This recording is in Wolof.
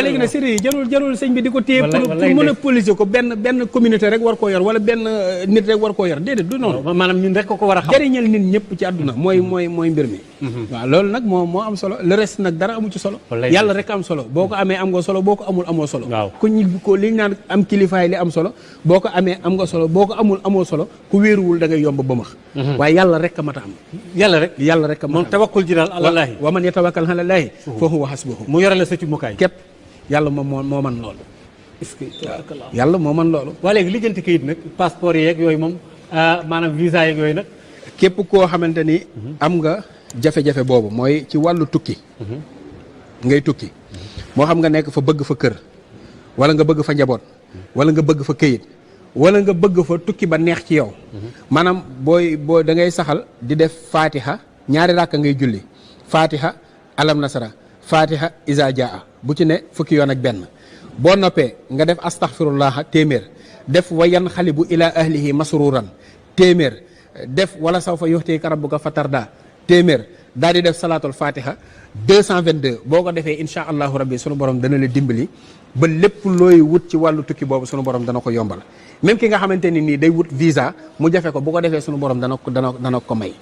waaye léegi nag série yi jarul sëñ bi di ko téye pour monopoliser ko benn communauté rek war koo yor wala benn nit rek war koo yor déedéet du noonu. maanaam ñun rek ko war a xam. jëriñal nit ñëpp ci àdduna mooy mbir mi. waaw loolu nag moo am solo le reste nag dara amu ci solo. yàlla rek am solo boo ko amee am nga solo boo ko amul amoo solo. ku ñu ko li ñu naan am kilifaay li am solo boo ko amee am nga solo boo ko amul amoo solo ku wéeruwul da ngay yomb ba max. waaye yàlla rek a mat a am. yàlla rek a mat a am moom tawakkul ji daal alallaahi. wa man yatawakkal alallaahi fa huwa hasbuhu. mu yore la sa ci mukaay képp yàlla moo man loolu. est-ce que yàlla moo man loolu. waa léegi lijjanti kayit nag passeport yeeg yooyu moom maanaam visa yeeg yooyu nag. képp koo xamante ni am nga jafe-jafe boobu mooy ci wàllu tukki. ngay tukki moo xam nga nekk fa bëgg fa kër wala nga bëgg fa njaboot wala nga bëgg fa këyit wala nga bëgg fa tukki ba neex ci yow. maanaam booy da ngay saxal di def fatiha ñaari ràkka ngay julli fatiha alam nasara fatiha isa jaa bu ci ne fukki yoon ak benn boo noppee nga def astaghfirullah téeméer def wa yan xalibu ila ahlihi masruran téeméer def wala sawfa yuxtika rabbuka fatarda téeméer daal di def salaatul fatiha 222 boo ko defee insha allahu rabbi sunu borom dana la dimbali ba lépp looy wut ci wàllu tukki boobu sunu borom dana ko yombal même ki nga xamante ni nii day wut visa mu jafe ko bu ko defee sunu borom dana ko may